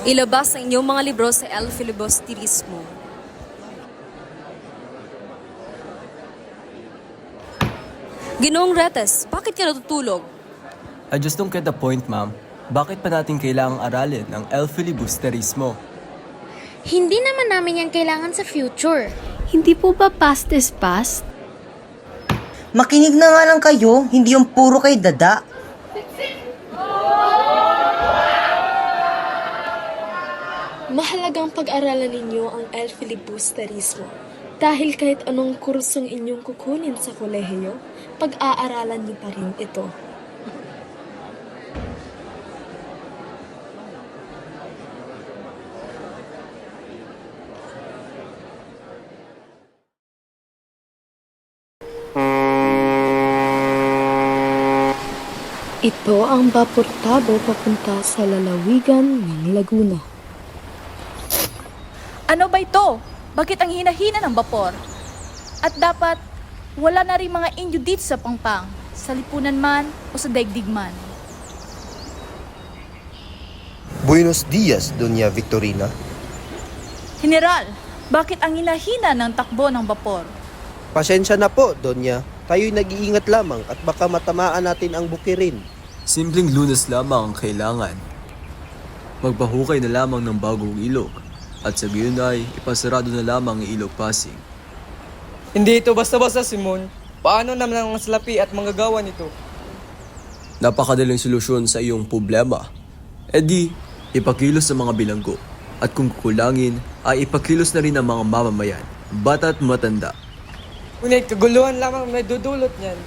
Ilabas ang inyong mga libro sa El Filibusterismo. Ginoong Retes, bakit ka natutulog? I just don't get the point, ma'am. Bakit pa natin kailangang aralin ang El Filibusterismo? Hindi naman namin yan kailangan sa future. Hindi po ba past is past? Makinig na nga lang kayo, hindi yung puro kay dada. Mahalagang pag-aralan ninyo ang El Filibusterismo dahil kahit anong kursong inyong kukunin sa kolehiyo, pag-aaralan niyo pa rin ito. Ito ang Vapor Tabo papunta sa lalawigan ng Laguna. Ano ba ito? Bakit ang hina-hina ng bapor? At dapat wala na rin mga Indio dito sa Pangpang, sa lipunan man o sa daigdig man. Buenos dias, Doña Victorina. General, bakit ang hina-hina ng takbo ng bapor? Pasensya na po, Doña. Tayo'y nag-iingat lamang at baka matamaan natin ang bukirin. Simpleng lunas lamang ang kailangan. Magpahukay na lamang ng bagong ilog. At sa gayon ay ipasarado na lamang ang ilog Pasig. Hindi ito basta-basta, Simon. Paano naman ang salapi at manggagawa nito? Napakadaling solusyon sa iyong problema. E di, ipakilos sa mga bilanggo. At kung kukulangin, ay ipakilos na rin ang mga mamamayan, bata at matanda. Ngunit kaguluhan lamang may dudulot niyan.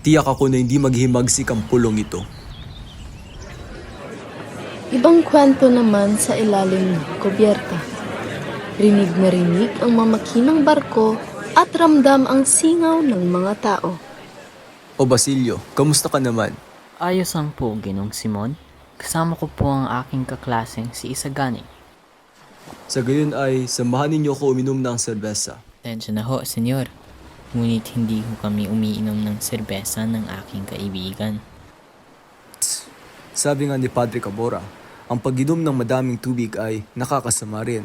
Tiyak ako na hindi maghimagsik ang pulong ito. Ibang kwento naman sa ilalim ng kubyerta. Rinig na rinig ang mamakinang barko at ramdam ang singaw ng mga tao. O Basilio, kamusta ka naman? Ayos ang po, Ginong Simon. Kasama ko po ang aking kaklaseng si Isagani. Sa gayon ay samahan ninyo ako uminom ng serbesa. Tensya na ho, senyor. Ngunit hindi ho kami umiinom ng serbesa ng aking kaibigan. Sabi nga ni Padre Cabora, ang pag-inom ng madaming tubig ay nakakasama rin.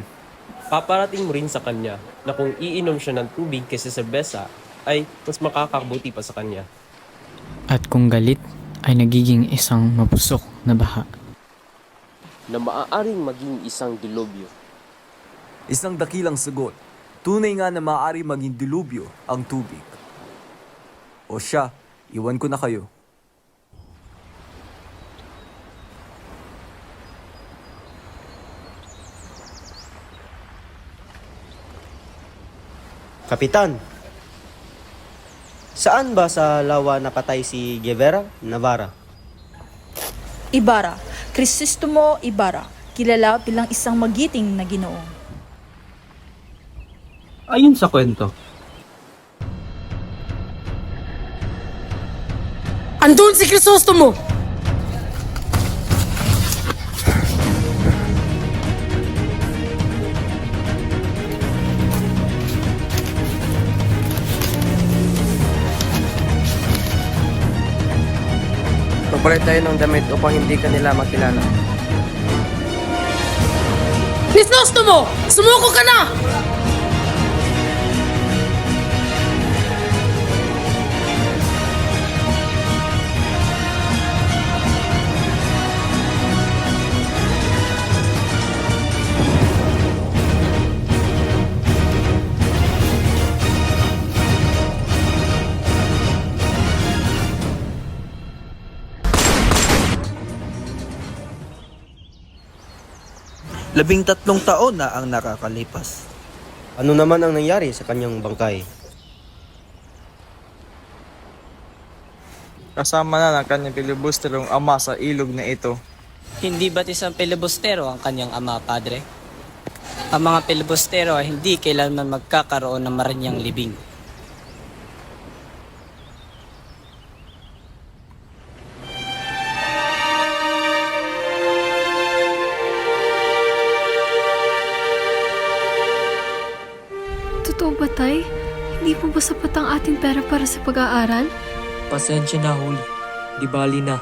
Paparating mo rin sa kanya na kung iinom siya ng tubig kaysa serbesa ay mas makakabuti pa sa kanya. At kung galit, ay nagiging isang mapusok na baha. Na maaaring maging isang dilubyo. Isang dakilang sagot. Tunay nga na maaari maging dilubyo ang tubig. O siya, iwan ko na kayo. Kapitan, saan ba sa lawa napatay si Guevara Navarra? Ibarra, Crisostomo Ibarra, kilala bilang isang magiting na Ginoo. Ayon sa kwento, Andun si Crisostomo! Magpalit tayo ng damit upang hindi ka nila makilala. Crisostomo! Sumuko ka na! Labing-tatlong taon na ang nakakalipas. Ano naman ang nangyari sa kanyang bangkay? Kasama na ng kanyang pilibusterong ama sa ilog na ito. Hindi ba't isang pilibustero ang kanyang ama, padre? Ang mga pilibustero ay hindi kailanman magkakaroon ng maranyang libing. Totoo ba, Tay? Hindi po ba sapat ang ating pera para sa pag-aaral? Pasensya na, Huli. Di bali na.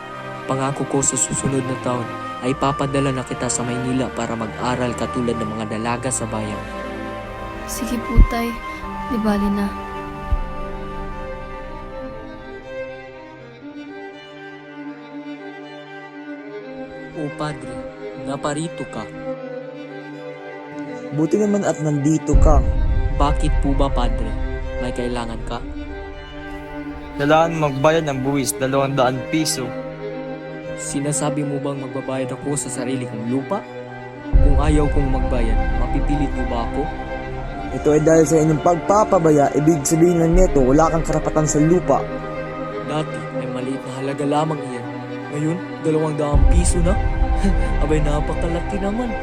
Pangako ko sa susunod na taon ay papadala na kita sa Maynila para mag-aral katulad ng mga dalaga sa bayan. Sige po, Tay. Di bali na. O Padre, naparito ka. Buti naman at nandito ka. Bakit po ba, Padre? May kailangan ka? Kailangan magbayad ng buwis 200 piso. Sinasabi mo bang magbabayad ako sa sarili kong lupa? Kung ayaw kong magbayad, mapipilit mo ba ako? Ito ay dahil sa inyong pagpapabaya, ibig sabihin ng neto, wala kang karapatan sa lupa. Dati ay maliit na halaga lamang iyan. Ngayon, 200 piso na? Abay, napakalaki naman.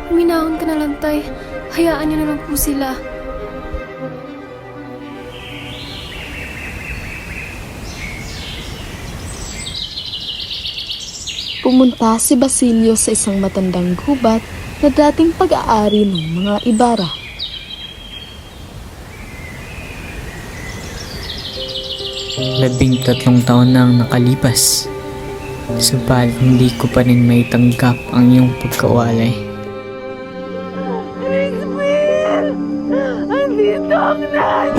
Huminahon ka na lang, Tay. Hayaan niyo na lang po sila. Pumunta si Basilio sa isang matandang gubat na dating pag-aari ng mga Ibarra. Labing 3 taon na ang nakalipas. Subalit hindi ko pa rin may tanggap ang iyong pagkawalay. Andito ang nanay!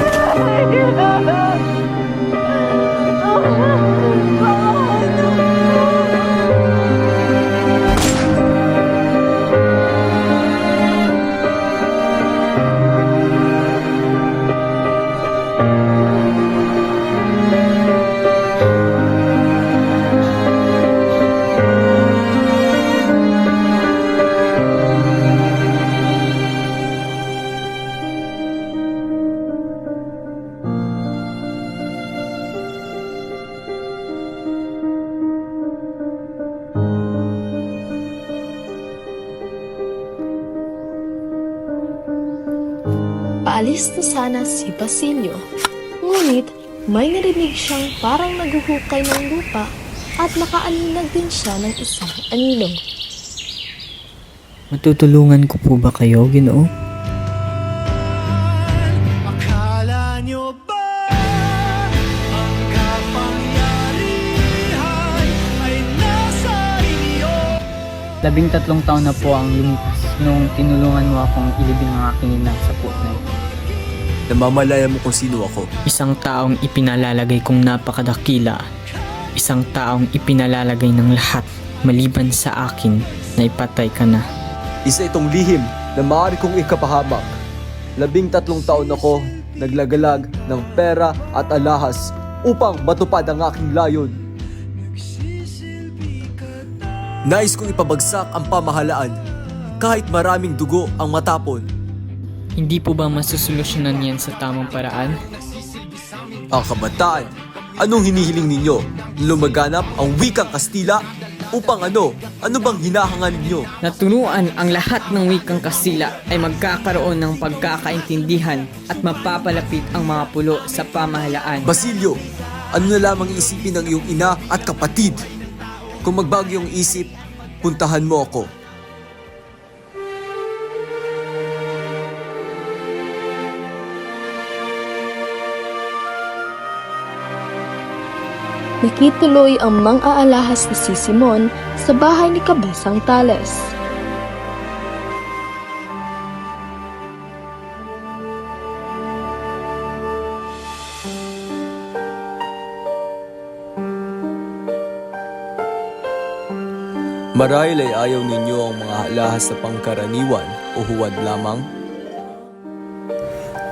Paalis na sana si Basilio, ngunit may narinig siyang parang naguhukay ng lupa at nakaaninag din siya ng isang anino. Matutulungan ko po ba kayo, Ginoo? Akala nyo ba ang kapangyarihan ay nasa inyo? 13 taon na po ang lumipas nung tinulungan mo akong ilibing ang aking ina sa puot. Namamalaya mo kung sino ako. Isang taong ipinalalagay kong napakadakila. Isang taong ipinalalagay ng lahat maliban sa akin na ipatay ka na. Isa itong lihim na maaari kong ikapahamak. 13 taon ako naglagalag ng pera at alahas upang matupad ang aking layon. Nais kong ipabagsak ang pamahalaan kahit maraming dugo ang matapon. Hindi po ba masusolusyonan yan sa tamang paraan? Ang kabataan, anong hinihiling ninyo? Lumaganap ang wikang Kastila? Upang ano? Ano bang hinahangad ninyo? Natunuan ang lahat ng wikang Kastila ay magkakaroon ng pagkakaintindihan at mapapalapit ang mga pulo sa pamahalaan. Basilio, ano na lamang isipin ng iyong ina at kapatid? Kung magbago yung isip, puntahan mo ako. Nakituloy ang mang-aalahas na si Simon sa bahay ni Kabesang Tales. Marahil ay ayaw ninyo ang mga alahas sa pangkaraniwan o huwad lamang?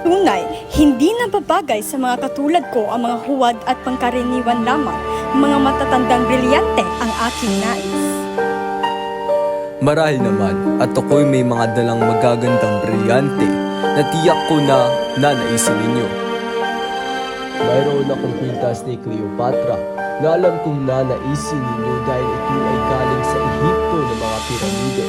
Tunay, hindi nababagay sa mga katulad ko ang mga huwad at pangkaraniwan lamang. Mga matatandang brilyante ang aking nais. Marahil naman at ako'y may mga dalang magagandang brilyante na tiyak ko na nanaisin ninyo. Mayroon akong kwintas ni Cleopatra na alam kong nanaisin ninyo dahil ito ay galing sa Ehipto ng mga piramide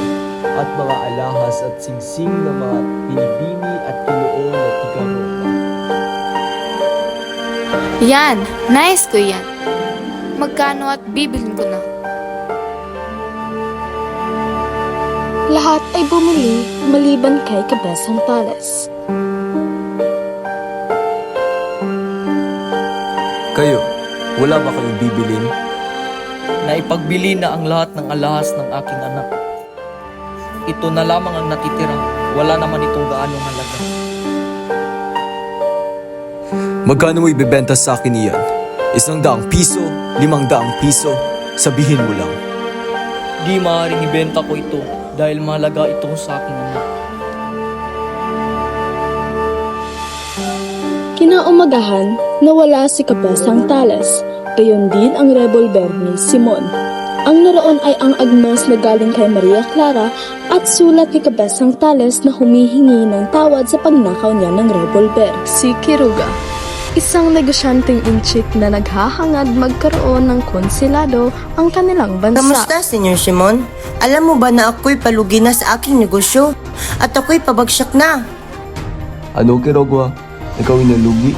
at mga alahas at singsing ng mga pinibini at pinuon na tiga-Roma. Yan, nice ko yan. Magkano at bibilin ko na? Lahat ay bumili maliban kay Kabesang Tales. Kayo, wala ba kayong bibilin? na ipagbili na ang lahat ng alahas ng aking anak. Ito na lamang ang natitira. Wala naman itong gaanong halaga. Magkano mo ibebenta sa akin iyan? 100 piso, 500 piso, sabihin mo lang. Di maaaring ibenta ko ito dahil mahalaga ito sa aking anak. Kinaumagahan, nawala si Kabesang Tales, gayon din ang revolver ni Simon. Ang naroon ay ang agnos na galing kay Maria Clara at sulat ni Kabesang Tales na humihingi ng tawad sa pagnakaw niya ng revolver. Si Kiruga, isang negosyanteng inchik na naghahangad magkaroon ng konsilado ang kanilang bansa. Kamusta, Senyor Simon? Alam mo ba na ako'y palugi na sa aking negosyo at ako'y pabagsak na? Ano, Kirogwa? Ikaw inalugi?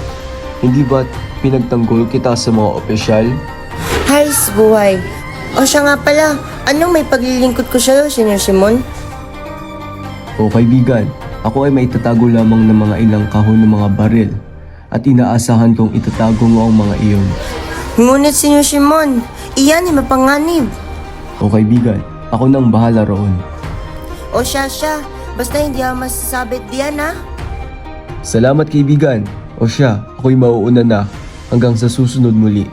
Hindi ba't pinagtanggol kita sa mga opisyal? Hay, buhay. O siya nga pala, anong may paglilingkod ko sa'yo, Senyor Simon? O kaibigan, ako ay may tatago lamang ng mga ilang kahon ng mga baril at inaasahan kong itatago mo ang mga iyon. Ngunit, Senyor Simon, iyan ay mapanganib. O kaibigan, ako nang bahala roon. O siya, basta hindi ako masasabit diyan, ha? Salamat kaibigan. O siya, ako'y mauuna na hanggang sa susunod muli.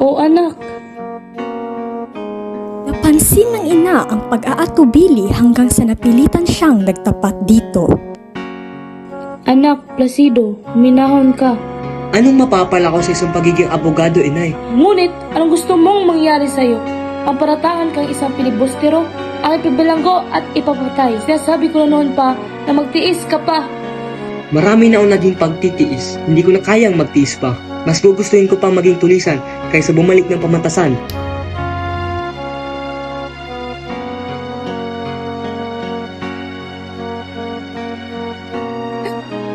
O anak, Napansin ng ina ang pag-aatubili hanggang sa napilitan siyang nagtapat dito. anak, Placido, minahon ka. Anong mapapala ko sa isang pagiging abogado, inay? Ngunit, anong gusto mong mangyari sa'yo? Ang paratangan kang isang pilibustero, ang ipibilanggo at ipapatay. Sinasabi ko na noon pa na magtiis ka pa. Marami na akong naging pagtitiis. Hindi ko na kayang magtiis pa. Mas gugustuhin ko pang maging tulisan kaysa bumalik ng pamantasan.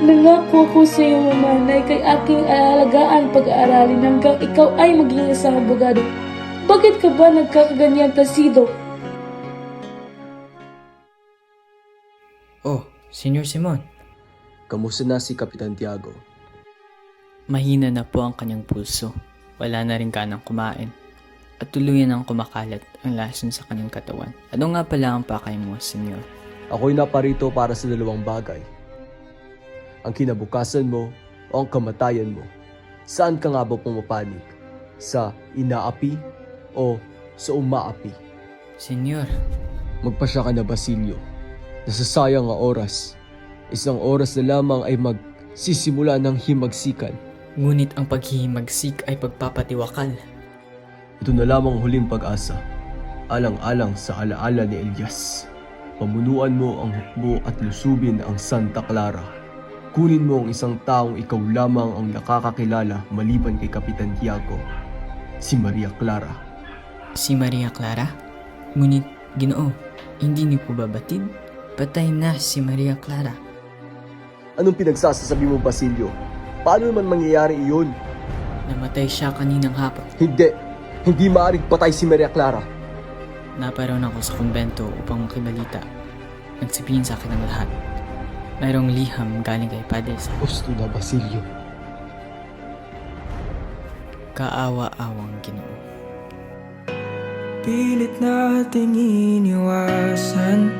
Nangako ko sa iyo, Mama, na kay aking aalagaan pag-aaralin hanggang ikaw ay maging isang abogado. Bakit ka ba nagkakaganyan, Placido? Oh, Senyor Simon. Kamusta na si Kapitan Tiago? Mahina na po ang kanyang pulso. Wala na rin kanang kumain. At tuluyan ang kumakalat ang lason sa kanyang katawan. Ano nga pala ang pakay mo, Senyor? Ako'y naparito para sa 2 bagay. Ang kinabukasan mo o ang kamatayan mo. Saan ka nga ba pumapanig? Sa inaapi o sa umaapi? Senyor. Magpasya ka na, Basilio. Nasasayang ang oras. 1 oras na lamang ay magsisimula ng himagsikan. Ngunit ang paghihimagsik ay pagpapatiwakal. Ito na lamang huling pag-asa. Alang-alang sa alaala ni Elias. Pamunuan mo ang hukbo at lusubin ang Santa Clara. Kunin mo ang isang taong ikaw lamang ang nakakakilala maliban kay Kapitan Tiago, si Maria Clara. Si Maria Clara? Ngunit, Ginoo, hindi niyo po babatid? Patay na si Maria Clara. Anong pinagsasasabi mo, Basilio? Paano naman mangyayari iyon? Namatay siya kaninang hapon. Hindi maaaring patay si Maria Clara. Naparoon ako sa kumbento upang makibalita. Nagsabihin sa akin ang lahat. Mayroong liham galing kay Padre sa gusto na, Basilio. Kaawa-awang Ginoo. Pilit nating iniwasan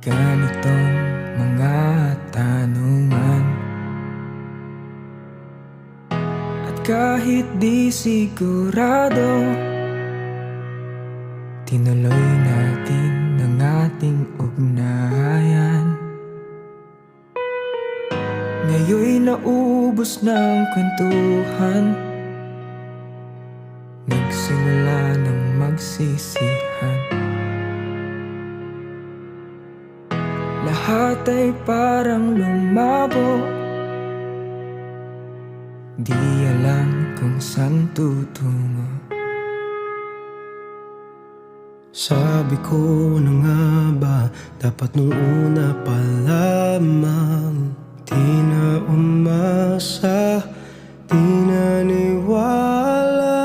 ganitong mga tanungan. At kahit di sigurado, tinuloy natin ang ating ugnayan. Ngayon'y naubos ng kwentuhan, nagsimula ng magsisihan. Lahat ay parang lumabo, di alam kung saan tutungo. Sabi ko na nga ba, dapat nung una pa lamang. Di na umasa, di naniwala.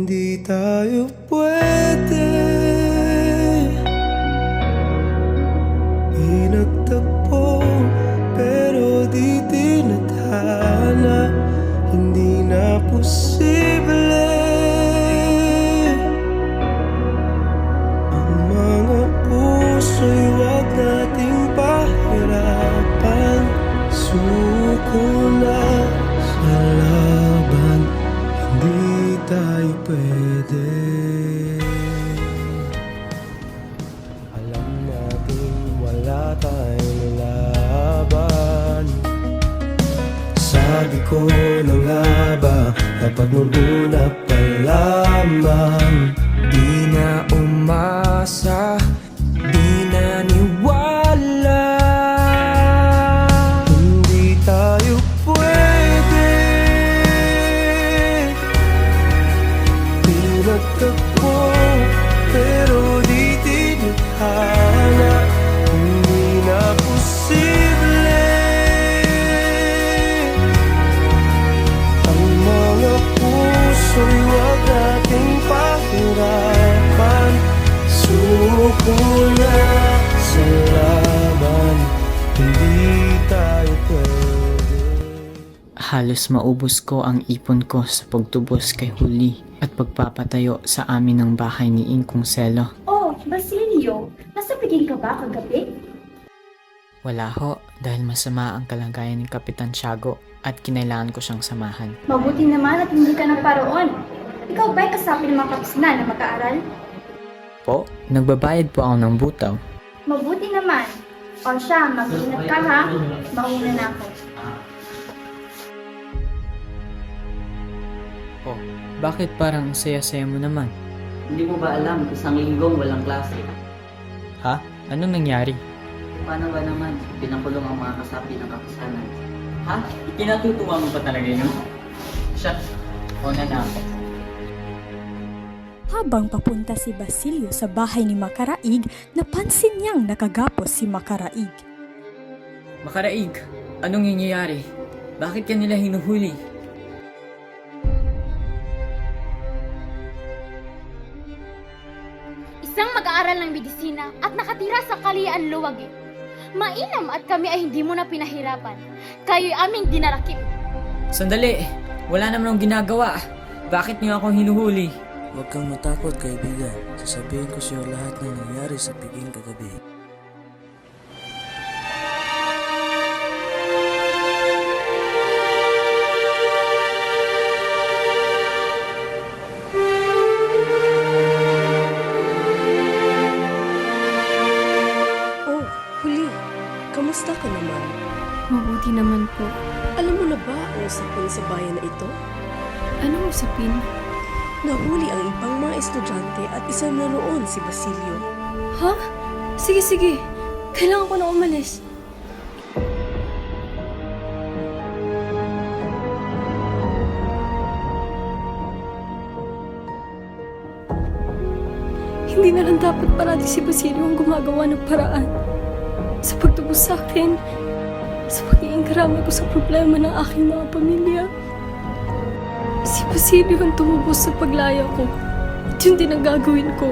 hindi tayo pwede pinagtagpo, pero di tinadhana, hindi na posible. Ang mga puso'y wag nating pahirapan, suko na sa laban, hindi tayo pwede. Alam natin wala tayong laban. Sabi ko na nga ba, dapat nung una pa lamang, Di na umasa, di na niwala. hindi tayo pwede pinagtagpo, pero di tinadhana, hindi na posible. Ang mga puso'y wag nating pahirapan, suko na sa laban, hindi tayo pwede. Halos maubos ko ang ipon ko sa pagtubos kay Huli at pagpapatayo sa amin ng bahay ni Ingkong Selo. Oh, Basilio, nasa piging ka ba kagabi? Wala ho, dahil masama ang kalagayan ni Kapitan Tiago at kinailangan ko siyang samahan. Mabuti naman at hindi ka ng paroon. Ikaw ba'y kasapi ng mga kapisnan na mag-aaral? Po, nagbabayad po ako ng butaw. Mabuti naman. O siya, mag-ingat ka ha. Mauna na ako. Po, bakit parang saya-saya mo naman? Hindi mo ba alam, isang linggong walang klase? Ha? Anong nangyari? Paano ba naman pinakulong ang mga kasapi ng kapisanan? Ha? Ikinatutuwa mo pa talaga yun? Siya, una na ako. Habang papunta si Basilio sa bahay ni Makaraig, napansin niyang nakagapos si Makaraig. Makaraig, anong nangyayari? Bakit ka nila hinuhuli? Isang mag-aaral ng medisina at nakatira sa Kalian Luwag. Mainam at kami ay hindi mo na pinahirapan. Kayo'y aming dinarakip. Sandali! Wala naman akong ginagawa. Bakit niyo ako hinuhuli? Huwag kang matakot, kaibigan. Sasabihin ko sa'yo lahat ng nangyari sa piging kagabi. Oh, Huli. Kamusta ka naman? Mabuti naman po. Alam mo na ba ang usapin sa bayan na ito? Anong usapin? Nahuli ang ibang mga estudyante at isa na roon si Basilio. Ha? Sige. Kailangan ko na umalis. Hindi na lang dapat parati si Basilio ang gumagawa ng paraan sa pagtubos sa akin, sa pagiging karama ko sa problema ng aking mga pamilya. Si Basilio ang tumubos sa paglaya ko at yun din ang gagawin ko.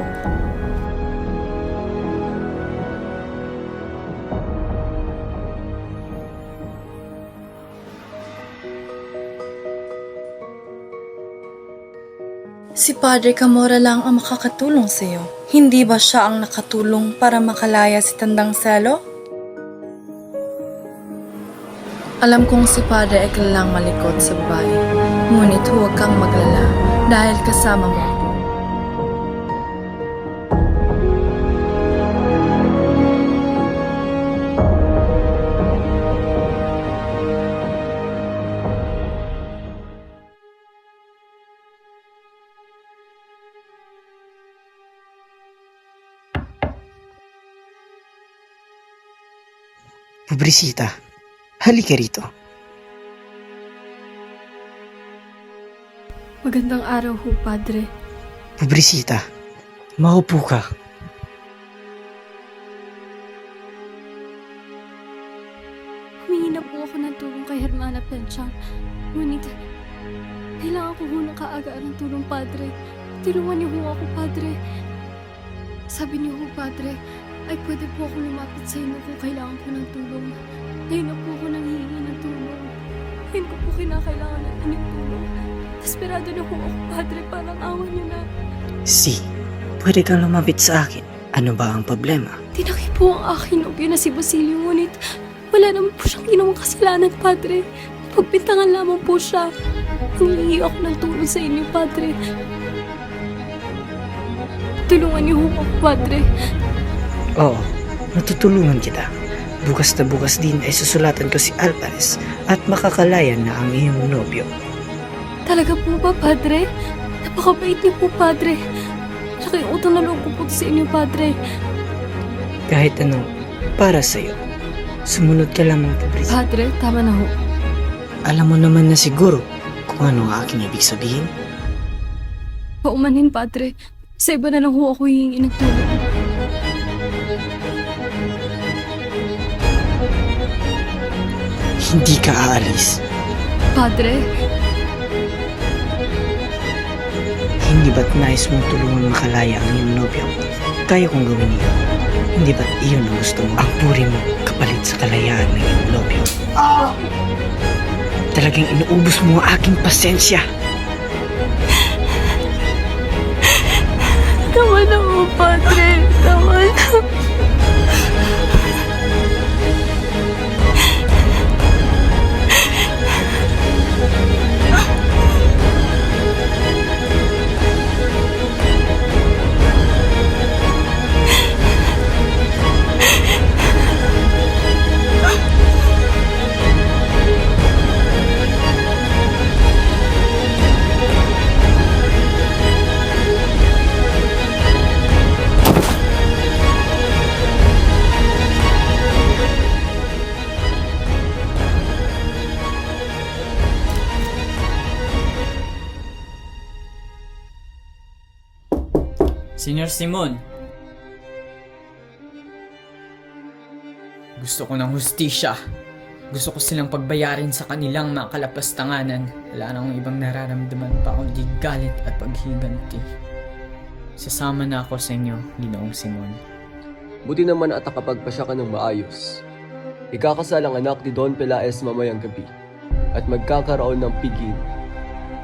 Si Padre Camora lang ang makakatulong sa iyo. Hindi ba siya ang nakatulong para makalaya si Tandang Selo? Alam kong si Padre ay kilalang malikot sa bahay. Ngunit huwag kang maglala dahil kasama mo ako. Pobrecita, halika rito. Magandang araw ho, Padre. Pobrecita, maupo ka. Humingi na po ako ng tulong kay Hermana Penchang. Ngunit, kailangan ko ho ng kaagaran ng tulong, Padre. Tulungan niyo ho ako, Padre. Sabi niyo ho, Padre, ay pwede po ako lumapit sa inyo kung kailangan ko ng tulong. Ngayon na po ako nanghihingi ng tulong. Ngayon ko po kinakailangan ng inyong tulong. Desperado na ho ako, Padre, parang awan niyo na. Si, pwede kang lumapit sa akin. Ano ba ang problema? Tinaki po ang aking nobyo na si Basilio, ngunit wala naman po siyang ginawang kasalanan, Padre. Pagpintangan lamang po siya. Nangihingi ako ng tulong sa inyo, Padre. Tulungan niyo ho ako, Padre. Oo, matutulungan kita. Bukas na bukas din ay susulatan ko si Alvarez at makakalayan na ang iyong nobyo. Talaga po ba, Padre? Napakabait niyo po, Padre. Tsaka yung utang na loob ko po sa inyo, Padre. Kahit ano, para sa'yo. Sumunod ka lamang, Patricia. Padre, tama na ho. Alam mo naman na siguro kung ano ang aking ibig sabihin. Paumanhin, Padre. Sa iba na lang ho ako hihingi ng tulong. Hindi ka aalis. Padre, Hindi ba't nais mong tulungan makalaya ang iyong nobyo? Kaya kong gawin iyon. Hindi ba't iyon ang gusto mo? Ang puri mo kapalit sa kalayaan ng iyong nobyo. Talagang inuubos mo ang aking pasensya. tama na ho, Padre. Tama na. Senyor Simon, gusto ko ng hustisya. Gusto ko silang pagbayarin sa kanilang mga kalapastanganan. Wala na akong ibang nararamdaman pa kundi galit at paghiganti. Sasama na ako sa inyo, Ginoong Simon. Buti naman at nakapagpasya ka ng maayos. Ikakasal ang anak ni Don Pelaez mamayang gabi at magkakaroon ng piging.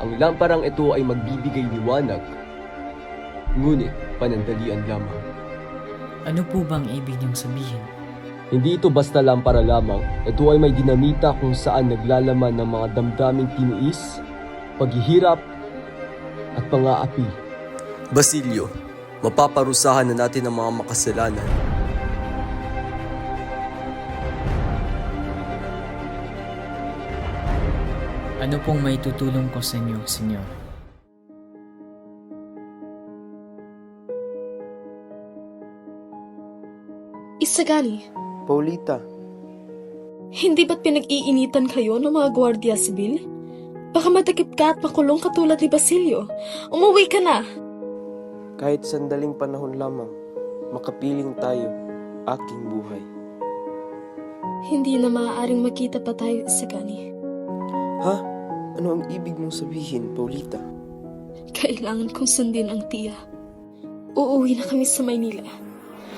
Ang lamparang ito ay magbibigay liwanag, ngunit panandalian lamang. Ano po bang ibig niyong sabihin? Hindi ito basta lampara lamang. Ito ay may dinamita kung saan naglalaman ng mga damdaming tinuis, paghihirap, at pang-aapi. Basilio, mapaparusahan na natin ang mga makasalanan. Ano pong may tutulong ko sa inyo, Senyor? Isagani, Paulita, hindi ba't pinag-iinitan kayo ng mga gwardiya sibil? Baka matakip ka at makulong katulad ni Basilio. Umuwi ka na! kahit sandaling panahon lamang, makapiling tayo, aking buhay. Hindi na maaaring makita pa tayo, Isagani. Ha? Ano ang ibig mong sabihin, Paulita? Kailangan kong sundin ang tiya. Uuwi na kami sa Maynila.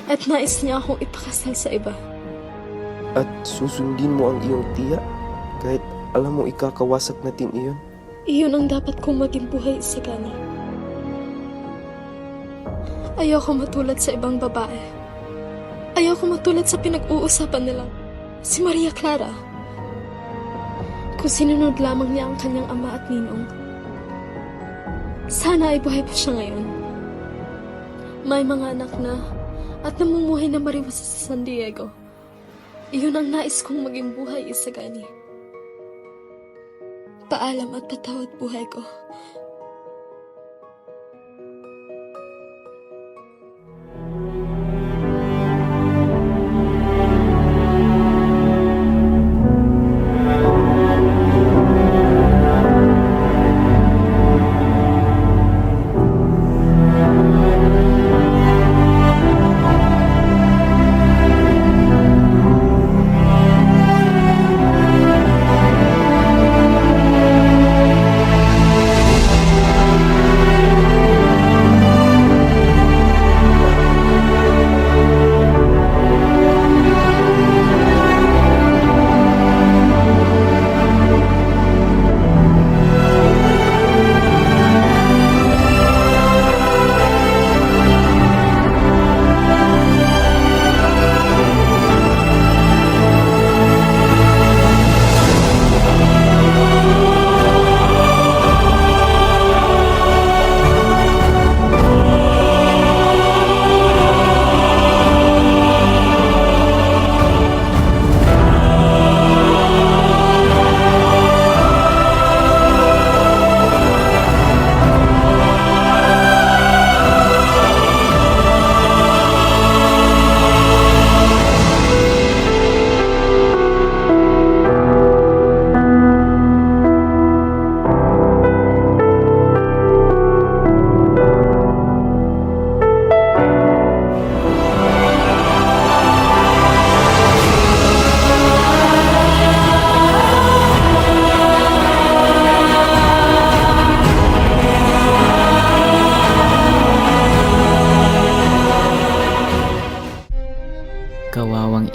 At nais niya akong ipakasal sa iba. At susundin mo ang iyong tiya? Kahit alam mo ikakawasak natin iyon? Iyon ang dapat kong maging buhay, Isagani. Ayoko matulad sa ibang babae. Ayoko matulad sa pinag-uusapan nila. Si Maria Clara. Kung sinunod lamang niya ang kanyang ama at ninong. Sana ay buhay pa siya ngayon. May mga anak na at namumuhay na mariwas sa San Diego. Iyon ang nais kong maging buhay, Isagani. Paalam at patawad buhay ko.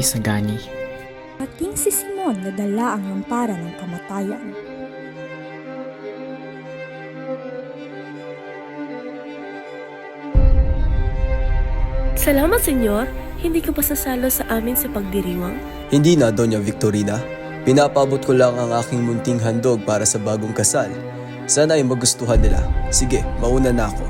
Isagani. Pating si Simon na dala ang hamparan ng kamatayan. Salamat, Senyor. Hindi ka pa sasalo sa amin sa pagdiriwang? Hindi na, Doña Victorina. Pinapabot ko lang ang aking munting handog para sa bagong kasal. Sana ay magustuhan nila. Sige, mauna na ako.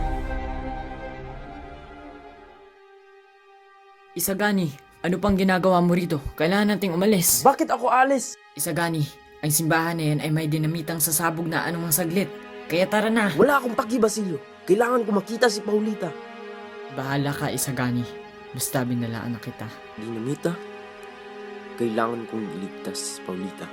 Isagani, ano pang ginagawa mo rito? Kailangan nating umalis. Bakit ako alis? Isagani, ang simbahan na yan ay may dinamitang sasabog na anumang saglit. Kaya tara na. Wala akong paki, Basilio. Kailangan ko makita si Paulita. Bahala ka, Isagani. Basta binalaan na kita. Dinamita? Kailangan kong iligtas si Paulita.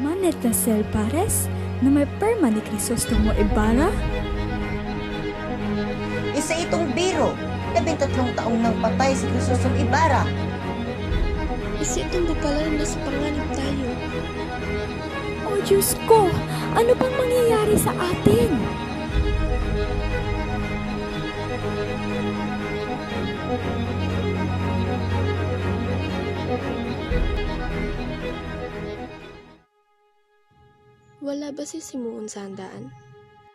Manet na Sel Pares na may perma ni Crisostomo Ibarra? Isa itong biro. 13 taong nang patay si Crisostomo Ibarra. Isa itong bukala na nasa panganib tayo. Oh Diyos ko! Ano bang mangyayari sa atin? Wala ba si Simon sa handaan?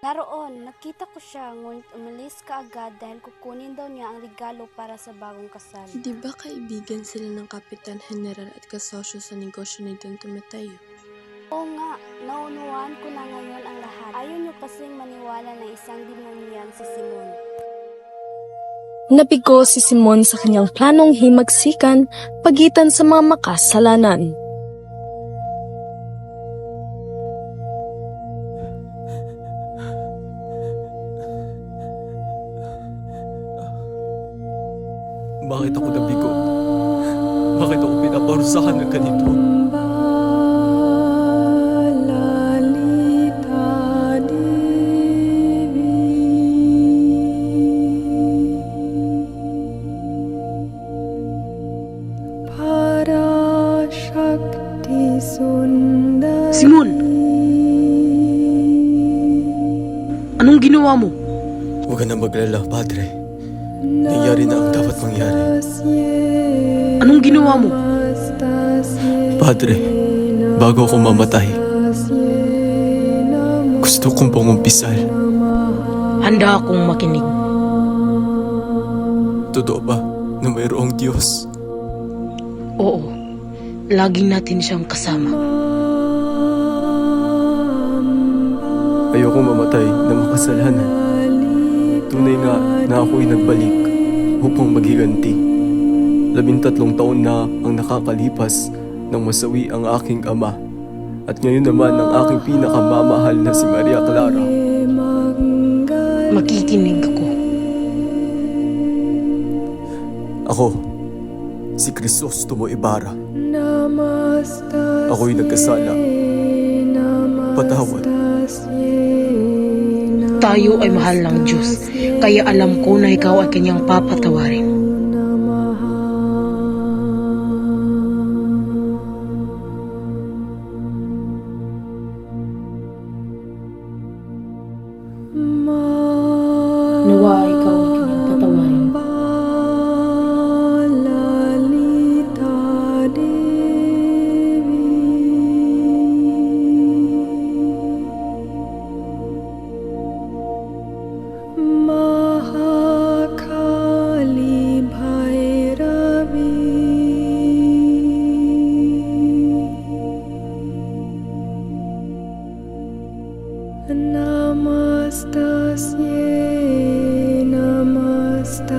Naroon, nakita ko siya, ngunit umalis ka agad dahil kukunin daw niya ang regalo para sa bagong kasal. Di ba kaibigan sila ng Kapitan General at kasosyo sa negosyo ni Don Timoteo? Oo nga, naunawaan ko na ngayon ang lahat. Ayaw niyo kasing maniwala na isang demonyan si Simon. Nabigo si Simon sa kanyang planong himagsikan pagitan sa mga makasalanan. Bakit ako nabigo? Bakit ako pinaparusahan ng ganito? Simon! Anong ginawa mo? Huwag ka na maglala, Padre. Nangyari na ang dapat mangyari. Anong ginawa mo? Padre, bago ako mamatay, gusto kong pangumpisal. Handa akong makinig. Totoo ba na mayroong Diyos? Oo, laging natin siyang kasama. Ayokong mamatay na makasalanan. Tunay nga na ako'y nagbalik upang maghiganti. 13 taon na ang nakakalipas nang masawi ang aking ama. At ngayon naman ang aking pinakamamahal na si Maria Clara. Makikinig ako. Ako, si Crisostomo Ibarra. Ako'y nagkasala. Patawad. Tayo ay mahal ng Diyos, kaya alam ko na ikaw ay kanyang papatawarin. Nawa ikaw ay kanyang patawarin. Mahakali Bhairavi, Namastasye, Namastasye.